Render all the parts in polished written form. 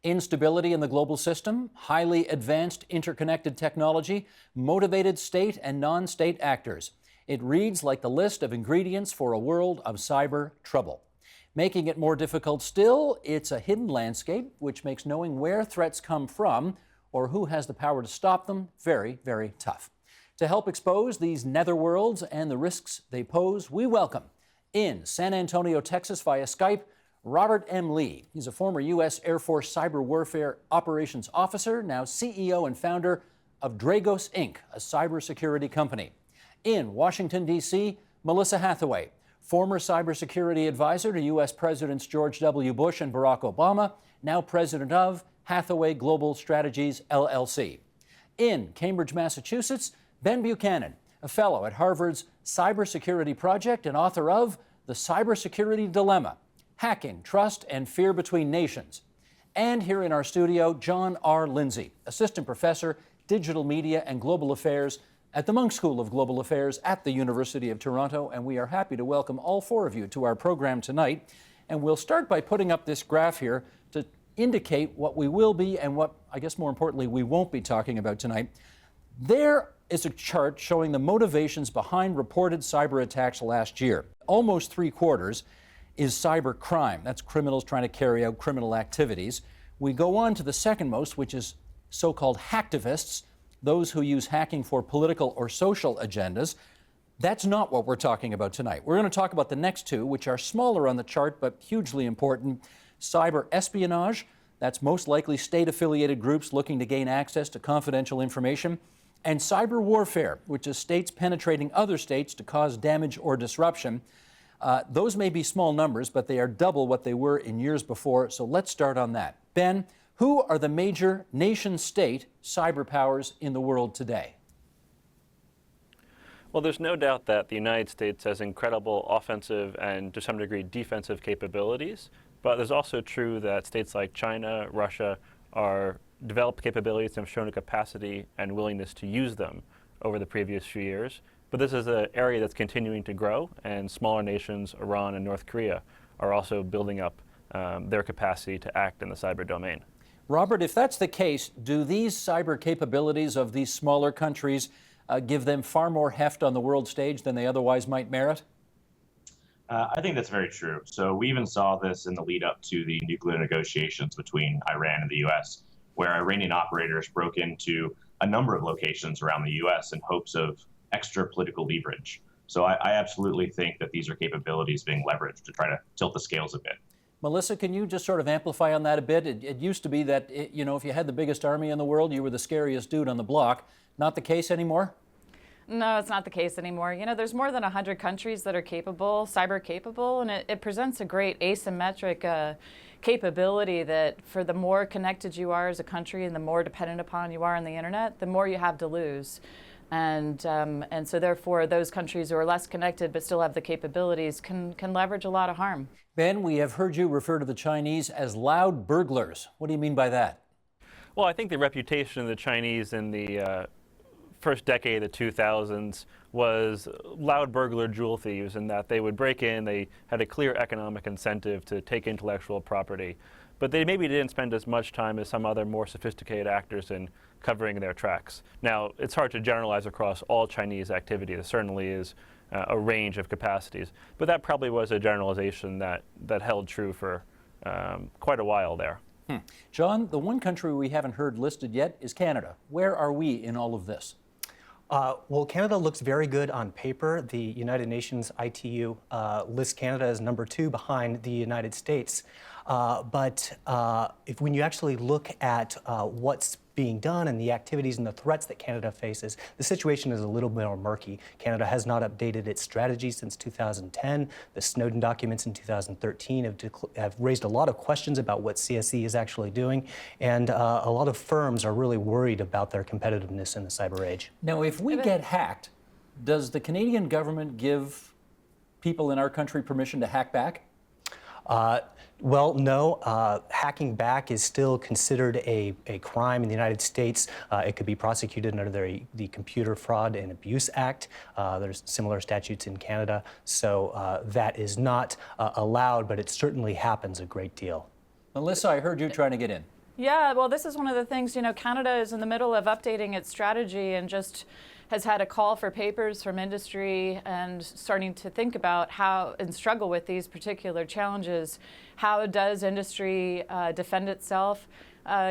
Instability in the global system, highly advanced interconnected technology, motivated state and non-state actors. It reads like the list of ingredients for a world of cyber trouble. Making it more difficult still, it's a hidden landscape, which makes knowing where threats come from or who has the power to stop them very, very tough. To help expose these netherworlds and the risks they pose, we welcome in San Antonio, Texas via Skype, Robert M. Lee. He's a former U.S. Air Force Cyber Warfare Operations Officer, now CEO and founder of Dragos, Inc., a cybersecurity company. In Washington, D.C., Melissa Hathaway, former cybersecurity advisor to U.S. Presidents George W. Bush and Barack Obama, now president of Hathaway Global Strategies, LLC. In Cambridge, Massachusetts, Ben Buchanan, a fellow at Harvard's Cybersecurity Project and author of The Cybersecurity Dilemma: Hacking, Trust, and Fear Between Nations. And here in our studio, John R. Lindsay, Assistant Professor, Digital Media and Global Affairs at the Munk School of Global Affairs at the University of Toronto. And we are happy to welcome all four of you to our program tonight. And we'll start by putting up this graph here to indicate what we will be and what, I guess more importantly, we won't be talking about tonight. There is a chart showing the motivations behind reported cyber attacks last year. Almost 3/4 is cyber crime. That's criminals trying to carry out criminal activities. We go on to the second most, which is so-called hacktivists, those who use hacking for political or social agendas. That's not what we're talking about tonight. We're going to talk about the next two, which are smaller on the chart but hugely important. Cyber espionage, that's most likely state-affiliated groups looking to gain access to confidential information. And cyber warfare, which is states penetrating other states to cause damage or disruption. Those may be small numbers, but they are double what they were in years before, so let's start on that. Ben, who are the major nation-state cyber powers in the world today? Well, there's no doubt that the United States has incredible offensive and, to some degree, defensive capabilities, but there's also true that states like China, Russia are developed capabilities and have shown a capacity and willingness to use them over the previous few years. But this is an area that's continuing to grow, and smaller nations, Iran and North Korea, are also building up their capacity to act in the cyber domain. Robert, if that's the case, do these cyber capabilities of these smaller countries give them far more heft on the world stage than they otherwise might merit? I think that's very true. So we even saw this in the lead up to the nuclear negotiations between Iran and the U.S., where Iranian operators broke into a number of locations around the U.S. in hopes of extra political leverage. So I absolutely think that these are capabilities being leveraged to try to tilt the scales a bit. Melissa, can you just sort of amplify on that a bit? It used to be that, if you had the biggest army in the world, you were the scariest dude on the block. Not the case anymore? No, it's not the case anymore. There's more than 100 countries that are capable, cyber capable, and it presents a great asymmetric capability that for the more connected you are as a country and the more dependent upon you are on the internet, the more you have to lose. And so therefore those countries who are less connected but still have the capabilities can leverage a lot of harm. Ben, we have heard you refer to the Chinese as loud burglars. What do you mean by that? Well, I think the reputation of the Chinese in the first decade of the 2000s was loud burglar jewel thieves, in that they would break in, they had a clear economic incentive to take intellectual property, but they maybe didn't spend as much time as some other more sophisticated actors in covering their tracks. Now, it's hard to generalize across all Chinese activity. There certainly is a range of capacities, but that probably was a generalization that held true for quite a while there. John, the one country we haven't heard listed yet is Canada. Where are we in all of this? Well, Canada looks very good on paper. The United Nations ITU lists Canada as number 2 behind the United States. But when you actually look at what's being done and the activities and the threats that Canada faces, the situation is a little bit more murky. Canada has not updated its strategy since 2010. The Snowden documents in 2013 have raised a lot of questions about what CSE is actually doing, and a lot of firms are really worried about their competitiveness in the cyber age. Now, if we get hacked, does the Canadian government give people in our country permission to hack back? Well, no. Hacking back is still considered a crime in the United States. It could be prosecuted under the Computer Fraud and Abuse Act. There's similar statutes in Canada, so that is not allowed, but it certainly happens a great deal. Melissa, I heard you trying to get in. Yeah, well, this is one of the things, Canada is in the middle of updating its strategy and just has had a call for papers from industry and starting to think about how and struggle with these particular challenges. How does industry defend itself?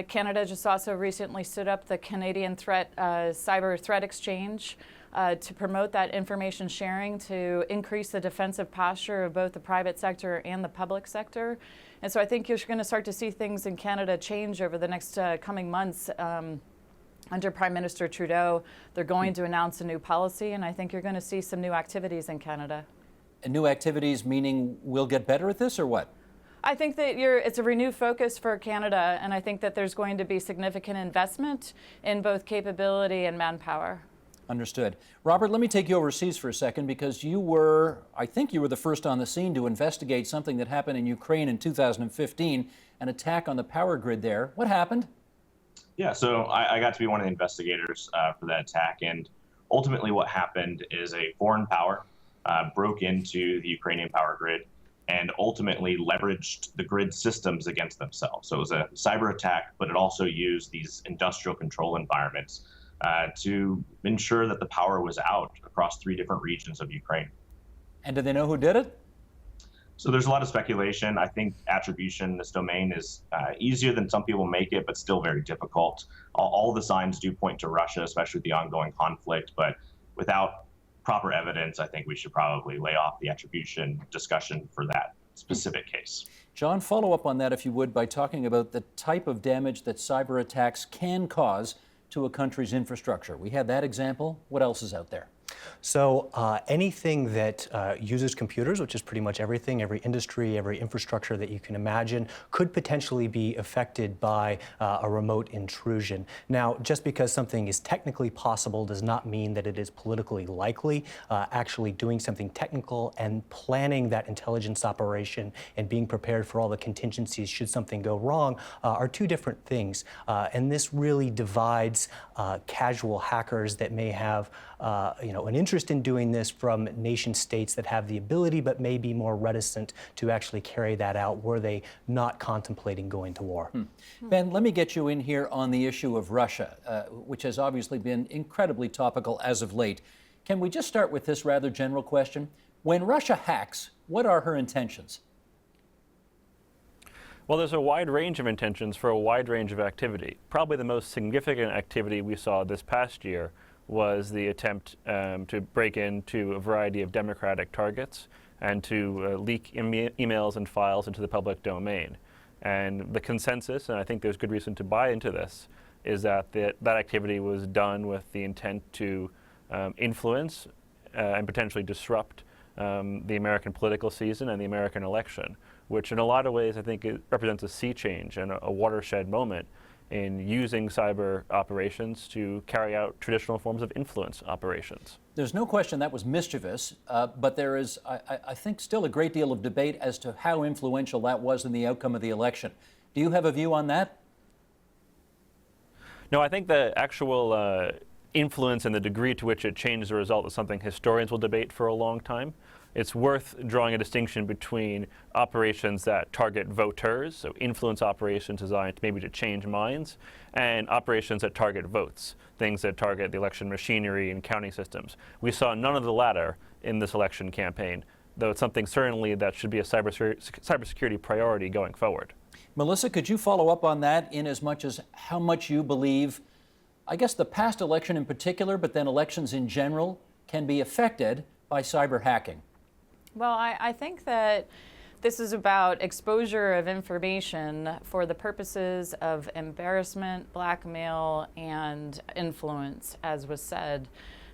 Canada just also recently stood up the Canadian Cyber Threat Exchange to promote that information sharing to increase the defensive posture of both the private sector and the public sector. And so I think you're going to start to see things in Canada change over the next coming months. Under Prime Minister Trudeau, they're going to announce a new policy, and I think you're going to see some new activities in Canada. And new activities meaning we'll get better at this, or what? I think that it's a renewed focus for Canada, and I think that there's going to be significant investment in both capability and manpower. Understood. Robert, let me take you overseas for a second, because I think you were the first on the scene to investigate something that happened in Ukraine in 2015, an attack on the power grid there. What happened? Yeah, so I got to be one of the investigators for that attack, and ultimately what happened is a foreign power broke into the Ukrainian power grid and ultimately leveraged the grid systems against themselves. So it was a cyber attack, but it also used these industrial control environments to ensure that the power was out across 3 different regions of Ukraine. And do they know who did it? So there's a lot of speculation. I think attribution in this domain is easier than some people make it, but still very difficult. All the signs do point to Russia, especially with the ongoing conflict, but without proper evidence, I think we should probably lay off the attribution discussion for that specific case. John, follow up on that, if you would, by talking about the type of damage that cyber attacks can cause to a country's infrastructure. We had that example. What else is out there? So anything that uses computers, which is pretty much everything, every industry, every infrastructure that you can imagine, could potentially be affected by a remote intrusion. Now, just because something is technically possible does not mean that it is politically likely. Actually doing something technical and planning that intelligence operation and being prepared for all the contingencies should something go wrong are 2 different things. And this really divides casual hackers that may have an interest in doing this from nation states that have the ability but may be more reticent to actually carry that out were they not contemplating going to war. Ben, let me get you in here on the issue of Russia, which has obviously been incredibly topical as of late. Can we just start with this rather general question? When Russia hacks, what are her intentions? Well, there's a wide range of intentions for a wide range of activity. Probably the most significant activity we saw this past year was the attempt to break into a variety of democratic targets and to leak emails and files into the public domain. And the consensus, and I think there's good reason to buy into this, is that that activity was done with the intent to influence and potentially disrupt the American political season and the American election, which in a lot of ways I think it represents a sea change and a watershed moment in using cyber operations to carry out traditional forms of influence operations. There's no question that was mischievous, but there is, I think, still a great deal of debate as to how influential that was in the outcome of the election. Do you have a view on that? No, I think the actual influence and the degree to which it changed the result is something historians will debate for a long time. It's worth drawing a distinction between operations that target voters, so influence operations designed maybe to change minds, and operations that target votes, things that target the election machinery and counting systems. We saw none of the latter in this election campaign, though it's something certainly that should be a cybersecurity priority going forward. Melissa, could you follow up on that in as much as how much you believe, I guess the past election in particular, but then elections in general, can be affected by cyber hacking? Well, I think that this is about exposure of information for the purposes of embarrassment, blackmail, and influence, as was said.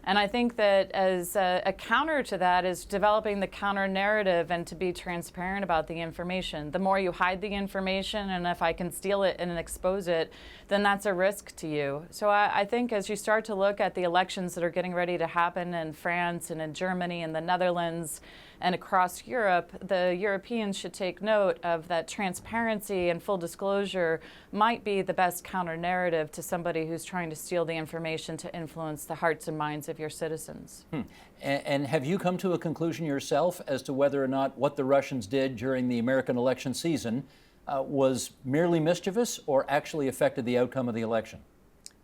And I think that as a counter to that is developing the counter narrative and to be transparent about the information. The more you hide the information, and if I can steal it and expose it, then that's a risk to you. So I think as you start to look at the elections that are getting ready to happen in France and in Germany and the Netherlands and across Europe, the Europeans should take note of that transparency and full disclosure might be the best counter narrative to somebody who's trying to steal the information to influence the hearts and minds of your citizens. And have you come to a conclusion yourself as to whether or not what the Russians did during the American election season was merely mischievous or actually affected the outcome of the election?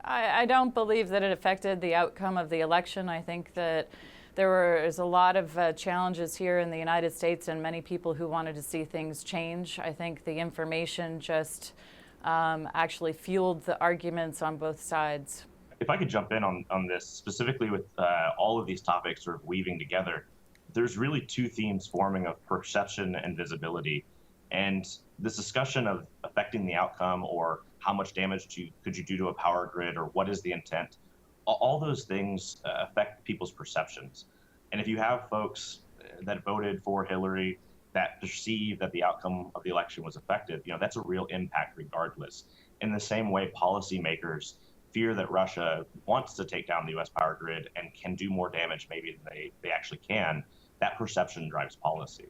I don't believe that it affected the outcome of the election. I think that there was a lot of challenges here in the United States and many people who wanted to see things change. I think the information just actually fueled the arguments on both sides. If I could jump in on this, specifically with all of these topics sort of weaving together, there's really two themes forming of perception and visibility. And this discussion of affecting the outcome or how much damage could you do to a power grid or what is the intent, all those things affect people's perceptions. And if you have folks that voted for Hillary that perceive that the outcome of the election was affected, that's a real impact regardless. In the same way, policymakers fear that Russia wants to take down the U.S. power grid and can do more damage maybe than they actually can. That perception drives policy.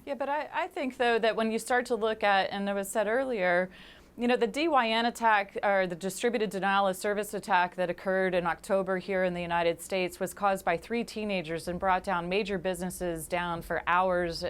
Yeah, but I think, though, that when you start to look at, and it was said earlier, the DYN attack, or the distributed denial of service attack that occurred in October here in the United States, was caused by 3 teenagers and brought down major businesses down for hours,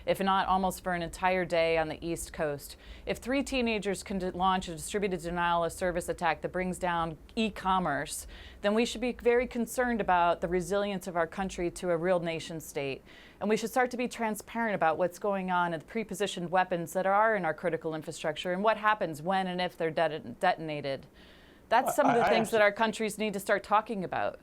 if not almost for an entire day on the East Coast. If 3 teenagers can launch a distributed denial of service attack that brings down e-commerce, then we should be very concerned about the resilience of our country to a real nation state. And we should start to be transparent about what's going on and the pre-positioned weapons that are in our critical infrastructure and what happens when and if they're detonated. That's some of the things that our countries need to start talking about.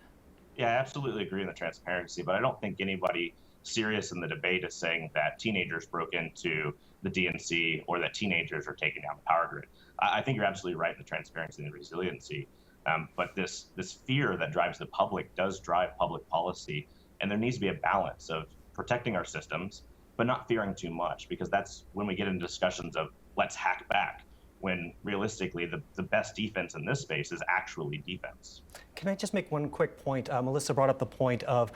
Yeah, I absolutely agree on the transparency, but I don't think anybody serious in the debate is saying that teenagers broke into the DNC or that teenagers are taking down the power grid. I think you're absolutely right in the transparency and the resiliency. But this fear that drives the public does drive public policy, and there needs to be a balance of protecting our systems, but not fearing too much, because that's when we get into discussions of let's hack back, when realistically the best defense in this space is actually defense. Can I just make one quick point? Melissa brought up the point of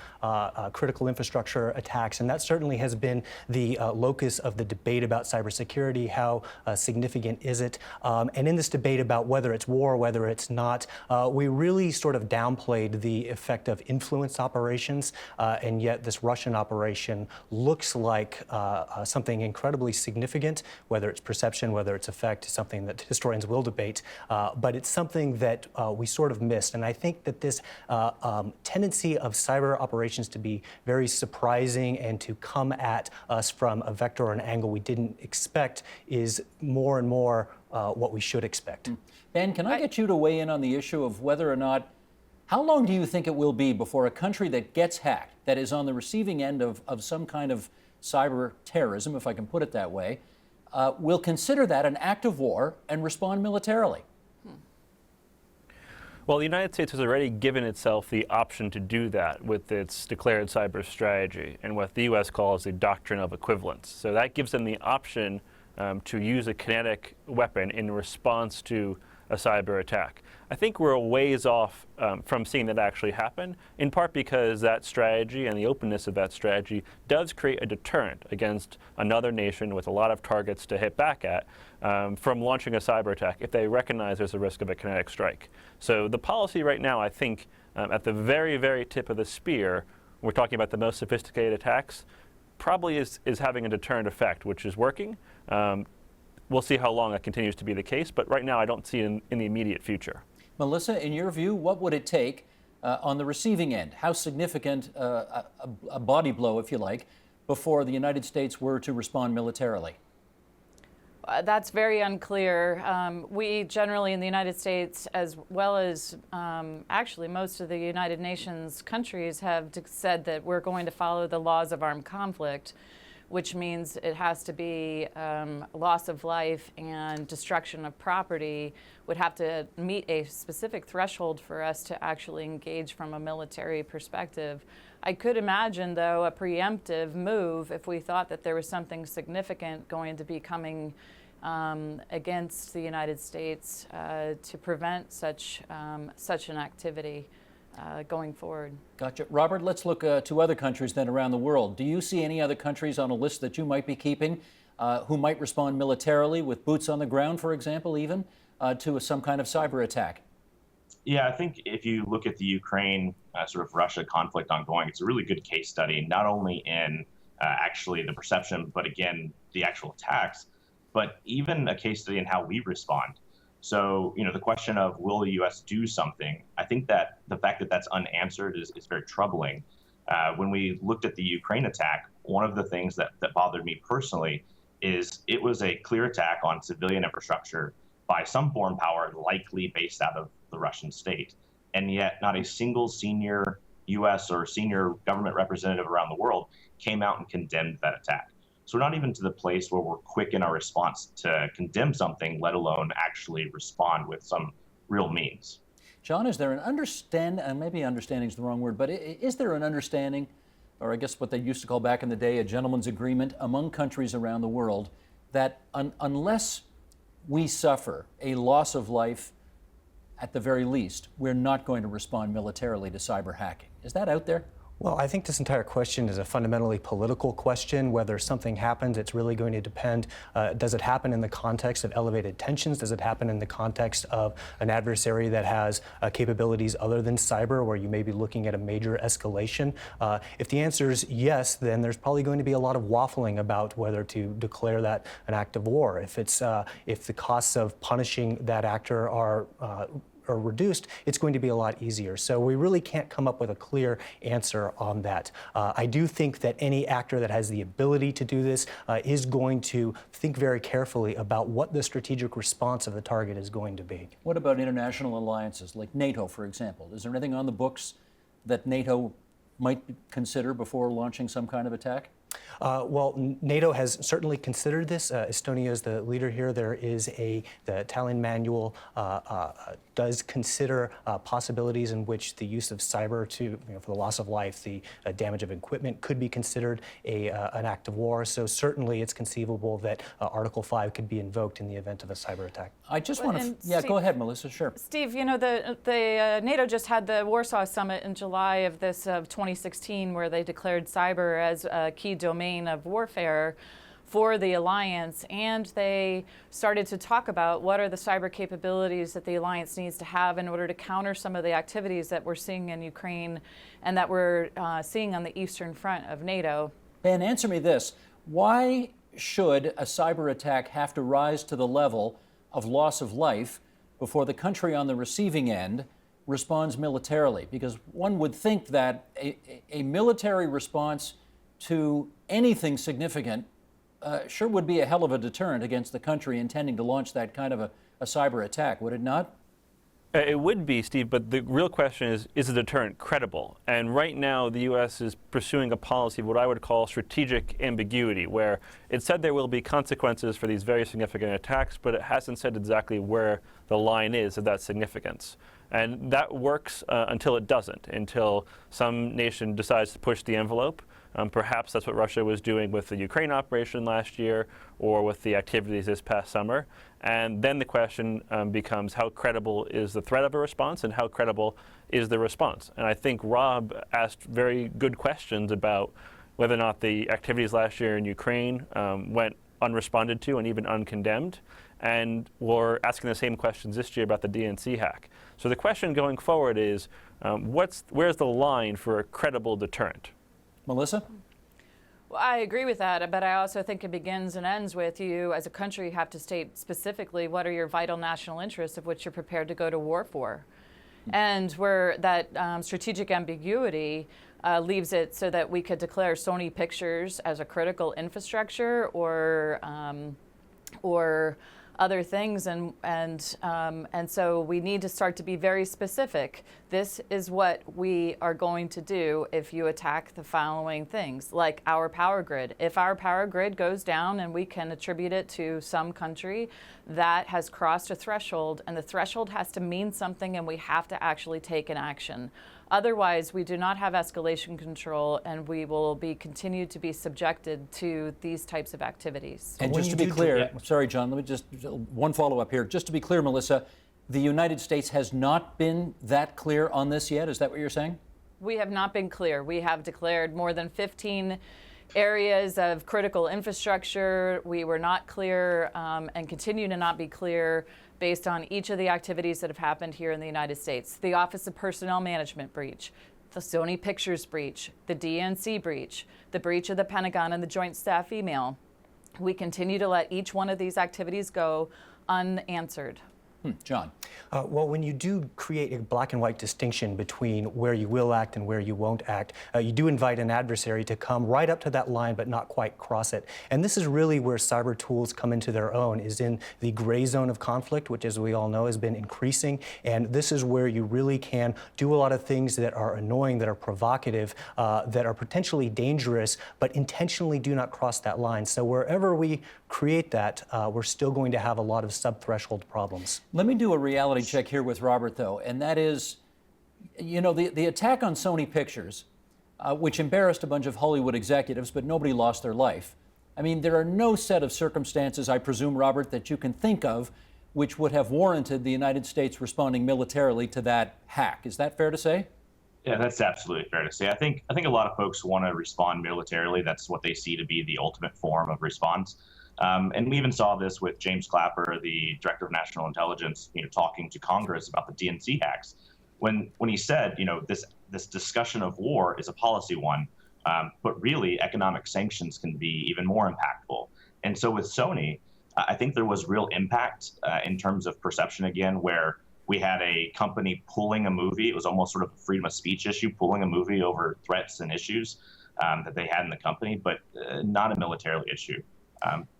critical infrastructure attacks, and that certainly has been the locus of the debate about cybersecurity. How significant is it? And in this debate about whether it's war, whether it's not, we really sort of downplayed the effect of influence operations, and yet this Russian operation looks like something incredibly significant, whether it's perception, whether it's effect, something that historians will debate, but it's something that we sort of missed. And I think that this tendency of cyber operations to be very surprising and to come at us from a vector or an angle we didn't expect is more and more what we should expect. Ben, can I get you to weigh in on the issue of whether or not, how long do you think it will be before a country that gets hacked, that is on the receiving end of some kind of cyber terrorism, if I can put it that way, will consider that an act of war and respond militarily? Well, the United States has already given itself the option to do that with its declared cyber strategy and what the U.S. calls the doctrine of equivalence. So that gives them the option to use a kinetic weapon in response to a cyber attack. I think we're a ways off from seeing that actually happen, in part because that strategy and the openness of that strategy does create a deterrent against another nation with a lot of targets to hit back at from launching a cyber attack if they recognize there's a risk of a kinetic strike. So the policy right now, I think, at the very, very tip of the spear, we're talking about the most sophisticated attacks, probably is having a deterrent effect, which is working. We'll see how long that continues to be the case, but right now I don't see it in the immediate future. Melissa, in your view, what would it take on the receiving end? How significant a body blow, if you like, before the United States were to respond militarily? That's very unclear. We generally in the United States, as well as actually most of the United Nations countries, have said that we're going to follow the laws of armed conflict, which means it has to be loss of life and destruction of property would have to meet a specific threshold for us to actually engage from a military perspective. I could imagine, though, a preemptive move if we thought that there was something significant going to be coming against the United States to prevent such an activity going forward. Gotcha. Robert, let's look to other countries then around the world. Do you see any other countries on a list that you might be keeping who might respond militarily with boots on the ground, for example, even to some kind of cyber attack? Yeah, I think if you look at the Ukraine sort of Russia conflict ongoing, it's a really good case study, not only in actually the perception, but again, the actual attacks, but even a case study in how we respond. So, the question of will the U.S. do something, I think that the fact that that's unanswered is very troubling. When we looked at the Ukraine attack, one of the things that bothered me personally is it was a clear attack on civilian infrastructure by some foreign power likely based out of the Russian state. And yet not a single senior U.S. or senior government representative around the world came out and condemned that attack. So we're not even to the place where we're quick in our response to condemn something, let alone actually respond with some real means. John, is there an and maybe understanding is the wrong word, but is there an understanding, or I guess what they used to call back in the day a gentleman's agreement among countries around the world, that unless we suffer a loss of life, at the very least, we're not going to respond militarily to cyber hacking? Is that out there? Well, I think this entire question is a fundamentally political question. Whether something happens, it's really going to depend. Does it happen in the context of elevated tensions? Does it happen in the context of an adversary that has capabilities other than cyber, where you may be looking at a major escalation? If the answer is yes, then there's probably going to be a lot of waffling about whether to declare that an act of war. If the costs of punishing that actor are reduced, it's going to be a lot easier. So we really can't come up with a clear answer on that. I do think that any actor that has the ability to do this is going to think very carefully about what the strategic response of the target is going to be. What about international alliances like NATO, for example? Is there anything on the books that NATO might consider before launching some kind of attack? Well, NATO has certainly considered this. Estonia is the leader here. The Italian manual does consider possibilities in which the use of cyber for the loss of life, the damage of equipment could be considered an act of war. So certainly it's conceivable that Article 5 could be invoked in the event of a cyber attack. I just want to, Steve, go ahead, Melissa, sure. Steve, the NATO just had the Warsaw Summit in July of 2016, where they declared cyber as a key domain of warfare for the alliance, and they started to talk about what are the cyber capabilities that the alliance needs to have in order to counter some of the activities that we're seeing in Ukraine and that we're seeing on the eastern front of NATO. Ben, answer me this. Why should a cyber attack have to rise to the level of loss of life before the country on the receiving end responds militarily? Because one would think that a military response to anything significant sure would be a hell of a deterrent against the country intending to launch that kind of a cyber attack, would it not? It would be, Steve, but the real question is the deterrent credible? And right now, the U.S. is pursuing a policy of what I would call strategic ambiguity, where it said there will be consequences for these very significant attacks, but it hasn't said exactly where the line is of that significance. And that works until it doesn't, until some nation decides to push the envelope. Perhaps that's what Russia was doing with the Ukraine operation last year or with the activities this past summer. And then the question becomes, how credible is the threat of a response and how credible is the response? And I think Rob asked very good questions about whether or not the activities last year in Ukraine went unresponded to and even uncondemned. And we're asking the same questions this year about the DNC hack. So the question going forward is, where's the line for a credible deterrent? Melissa? Well, I agree with that, but I also think it begins and ends with you as a country have to state specifically what are your vital national interests of which you're prepared to go to war for. And where that strategic ambiguity leaves it so that we could declare Sony Pictures as a critical infrastructure or other things, and so we need to start to be very specific. This is what we are going to do if you attack the following things, like our power grid. If our power grid goes down and we can attribute it to some country, that has crossed a threshold, and the threshold has to mean something, and we have to actually take an action. Otherwise, we do not have escalation control, and we will be continued to be subjected to these types of activities. And just to be clear, sorry, John, let me just, one follow-up here. Just to be clear, Melissa, the United States has not been that clear on this yet. Is that what you're saying? We have not been clear. We have declared more than 15 areas of critical infrastructure. We were not clear and continue to not be clear based on each of the activities that have happened here in the United States. The Office of Personnel Management breach, the Sony Pictures breach, the DNC breach, the breach of the Pentagon and the Joint Staff email. we continue to let each one of these activities go unanswered. John. Well, when you do create a black and white distinction between where you will act and where you won't act, you do invite an adversary to come right up to that line but not quite cross it. And this is really where cyber tools come into their own, is in the gray zone of conflict, which, as we all know, has been increasing. And this is where you really can do a lot of things that are annoying, that are provocative, that are potentially dangerous, but intentionally do not cross that line. So wherever we create that, we're still going to have a lot of sub-threshold problems. Let me do a reality check here with Robert, though, and that is, you know, the attack on Sony Pictures, which embarrassed a bunch of Hollywood executives, but nobody lost their life. I mean, there are no set of circumstances, I presume, Robert, that you can think of which would have warranted the United States responding militarily to that hack. Is that fair to say? Yeah, that's absolutely fair to say. I think a lot of folks want to respond militarily. That's what they see to be the ultimate form of response. And we even saw this with James Clapper, the director of national intelligence, talking to Congress about the DNC hacks, when he said, this discussion of war is a policy one, but really economic sanctions can be even more impactful. And so with Sony, I think there was real impact in terms of perception again, where we had a company pulling a movie. It was almost sort of a freedom of speech issue, pulling a movie over threats and issues that they had in the company, but not a military issue.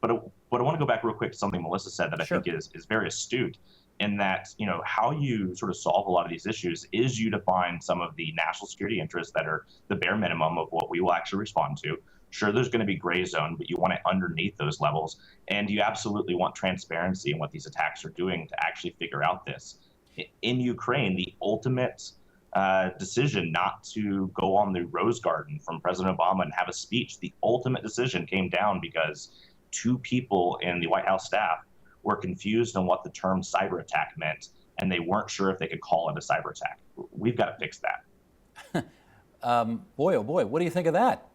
But I want to go back real quick to something Melissa said that I think is very astute, in that, how you sort of solve a lot of these issues is you define some of the national security interests that are the bare minimum of what we will actually respond to. Sure, there's going to be gray zone, but you want it underneath those levels. And you absolutely want transparency in what these attacks are doing to actually figure out this. In Ukraine, the ultimate decision not to go on the Rose Garden from President Obama and have a speech, the ultimate decision came down because two people in the White House staff were confused on what the term cyber attack meant, and they weren't sure if they could call it a cyber attack. We've got to fix that. Boy, oh boy, what do you think of that?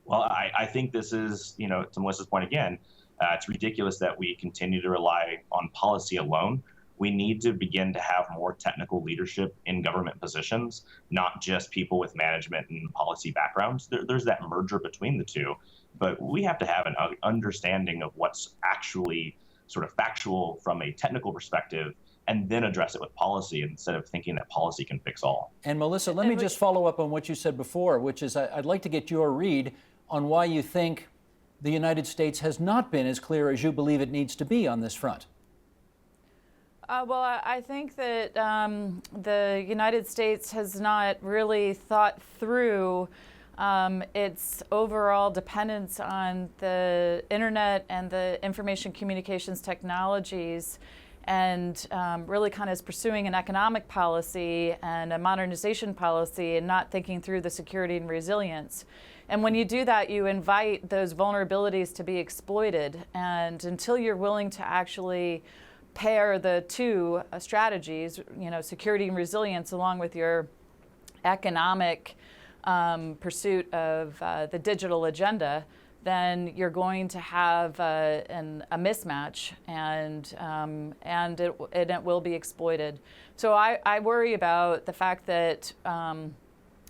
Well, I think this is, to Melissa's point again, it's ridiculous that we continue to rely on policy alone. We need to begin to have more technical leadership in government positions, not just people with management and policy backgrounds. There's that merger between the two, but we have to have an understanding of what's actually sort of factual from a technical perspective, and then address it with policy instead of thinking that policy can fix all. And Melissa, let me just follow up on what you said before, which is I'd like to get your read on why you think the United States has not been as clear as you believe it needs to be on this front. Well, I think that the United States has not really thought through its overall dependence on the internet and the information communications technologies, and really kind of is pursuing an economic policy and a modernization policy and not thinking through the security and resilience. And when you do that, you invite those vulnerabilities to be exploited. And until you're willing to actually pair the two strategies, security and resilience, along with your economic pursuit of the digital agenda, then you're going to have a mismatch, and it will be exploited. So I worry about the fact that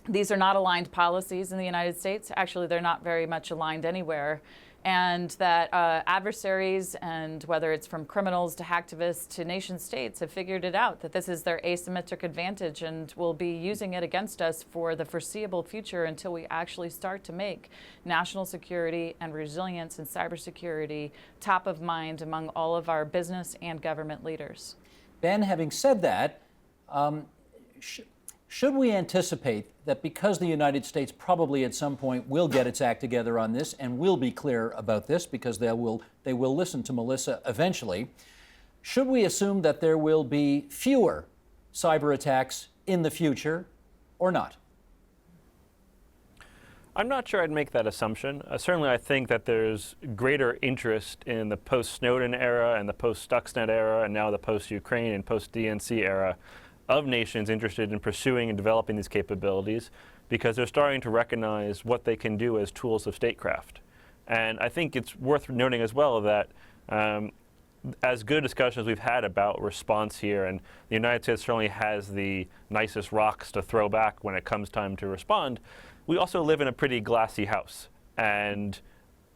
these are not aligned policies in the United States. Actually, they're not very much aligned anywhere. And that adversaries, and whether it's from criminals to hacktivists to nation states, have figured it out, that this is their asymmetric advantage and will be using it against us for the foreseeable future until we actually start to make national security and resilience and cybersecurity top of mind among all of our business and government leaders. Ben, having said that, should we anticipate that because the United States probably at some point will get its act together on this and will be clear about this because they will listen to Melissa eventually, should we assume that there will be fewer cyber attacks in the future or not? I'm not sure I'd make that assumption. Certainly I think that there's greater interest in the post-Snowden era and the post-Stuxnet era and now the post-Ukraine and post-DNC era of nations interested in pursuing and developing these capabilities, because they're starting to recognize what they can do as tools of statecraft. And I think it's worth noting as well that as good discussions we've had about response here, and the United States certainly has the nicest rocks to throw back when it comes time to respond, we also live in a pretty glassy house. And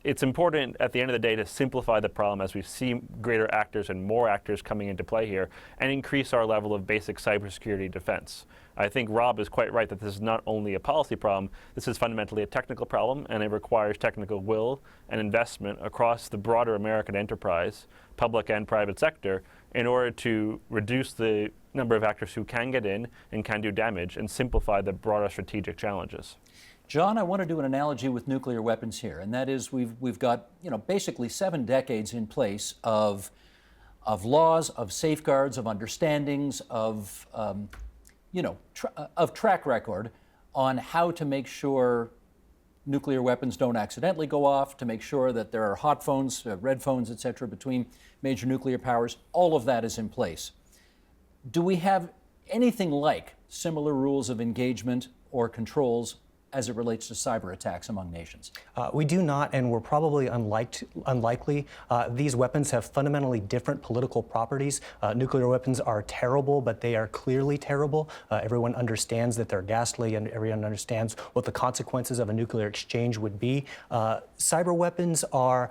it's important at the end of the day to simplify the problem as we see greater actors and more actors coming into play here, and increase our level of basic cybersecurity defense. I think Rob is quite right that this is not only a policy problem, this is fundamentally a technical problem, and it requires technical will and investment across the broader American enterprise, public and private sector, in order to reduce the number of actors who can get in and can do damage and simplify the broader strategic challenges. John, I want to do an analogy with nuclear weapons here, and that is we've got basically 7 decades in place of laws, of safeguards, of understandings, of track record on how to make sure nuclear weapons don't accidentally go off, to make sure that there are hot phones, red phones, et cetera, between major nuclear powers. All of that is in place. Do we have anything like similar rules of engagement or controls as it relates to cyber attacks among nations? We do not, and we're probably unlikely. These weapons have fundamentally different political properties. Nuclear weapons are terrible, but they are clearly terrible. Everyone understands that they're ghastly, and everyone understands what the consequences of a nuclear exchange would be. Cyber weapons are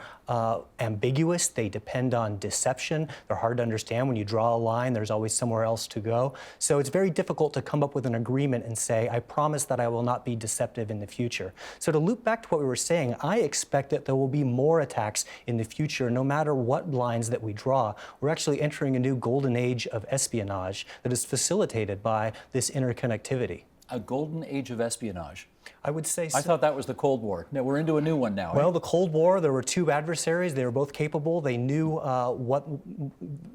ambiguous. They depend on deception. They're hard to understand. When you draw a line, there's always somewhere else to go. So it's very difficult to come up with an agreement and say, I promise that I will not be deceptive in the future. So to loop back to what we were saying, I expect that there will be more attacks in the future, no matter what lines that we draw. We're actually entering a new golden age of espionage that is facilitated by this interconnectivity. A golden age of espionage. I would say so. I thought that was the Cold War. Now we're into a new one now. Well, the Cold War, there were 2 adversaries. They were both capable. They knew what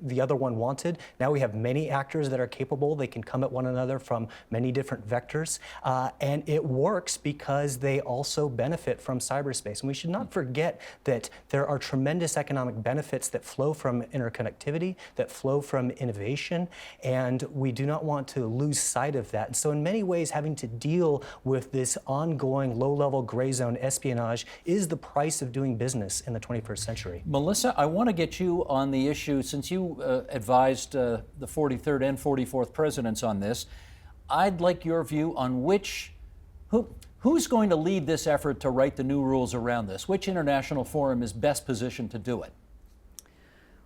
the other one wanted. Now we have many actors that are capable. They can come at one another from many different vectors. And it works because they also benefit from cyberspace. And we should not forget that there are tremendous economic benefits that flow from interconnectivity, that flow from innovation. And we do not want to lose sight of that. And so in many ways, having to deal with this ongoing low-level gray zone espionage is the price of doing business in the 21st century. Melissa, I want to get you on the issue, since you advised the 43rd and 44th presidents on this. I'd like your view on who's going to lead this effort to write the new rules around this? Which international forum is best positioned to do it?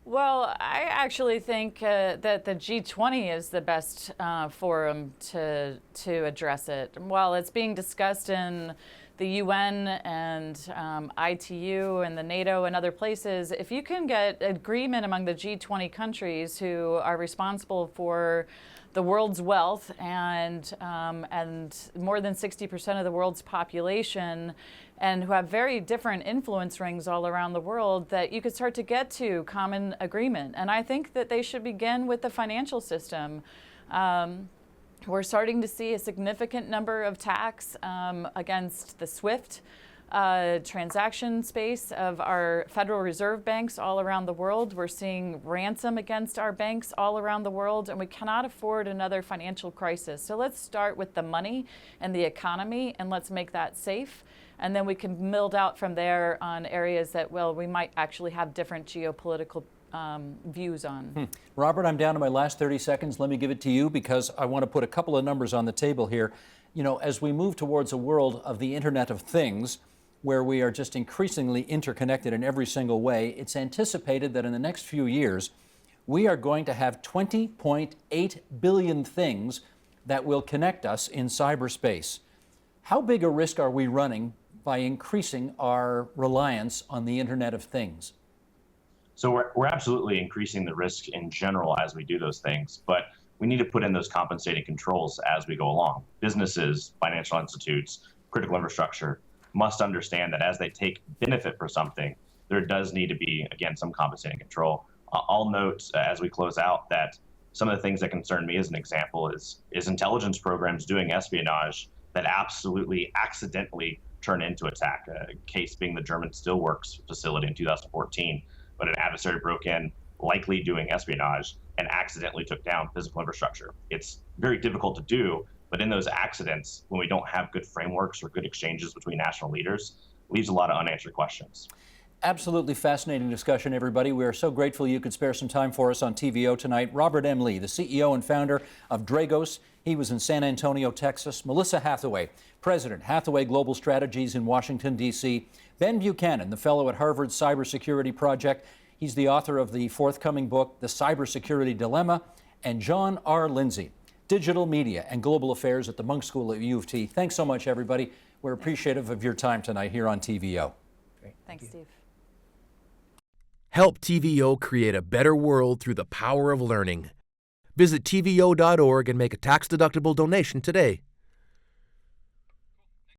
Well, I actually think that the G20 is the best forum to address it. While it's being discussed in the UN and ITU and the NATO and other places, if you can get agreement among the G20 countries who are responsible for the world's wealth and more than 60% of the world's population, and who have very different influence rings all around the world, that you could start to get to common agreement. And I think that they should begin with the financial system. We're starting to see a significant number of attacks against the SWIFT transaction space of our Federal Reserve banks all around the world. We're seeing ransom against our banks all around the world, and we cannot afford another financial crisis. So let's start with the money and the economy, and let's make that safe. And then we can build out from there on areas that, well, we might actually have different geopolitical views on. Robert, I'm down to my last 30 seconds. Let me give it to you because I want to put a couple of numbers on the table here. As we move towards a world of the Internet of Things, where we are just increasingly interconnected in every single way, it's anticipated that in the next few years, we are going to have 20.8 billion things that will connect us in cyberspace. How big a risk are we running by increasing our reliance on the Internet of Things? So we're absolutely increasing the risk in general as we do those things, but we need to put in those compensating controls as we go along. Businesses, financial institutes, critical infrastructure must understand that as they take benefit for something, there does need to be, again, some compensating control. I'll note as we close out that some of the things that concern me as an example is intelligence programs doing espionage that absolutely accidentally turn into attack. A case being the German Steelworks facility in 2014, but an adversary broke in, likely doing espionage, and accidentally took down physical infrastructure. It's very difficult to do, but in those accidents, when we don't have good frameworks or good exchanges between national leaders, leaves a lot of unanswered questions. Absolutely fascinating discussion, everybody. We are so grateful you could spare some time for us on TVO tonight. Robert M. Lee, the CEO and founder of Dragos. He was in San Antonio, Texas. Melissa Hathaway, President, Hathaway Global Strategies in Washington, D.C. Ben Buchanan, the fellow at Harvard's Cybersecurity Project. He's the author of the forthcoming book, The Cybersecurity Dilemma. And John R. Lindsay, Digital Media and Global Affairs at the Munk School at U of T. Thanks so much, everybody. We're appreciative of your time tonight here on TVO. Great. Thanks, Steve. Help TVO create a better world through the power of learning. Visit TVO.org and make a tax-deductible donation today.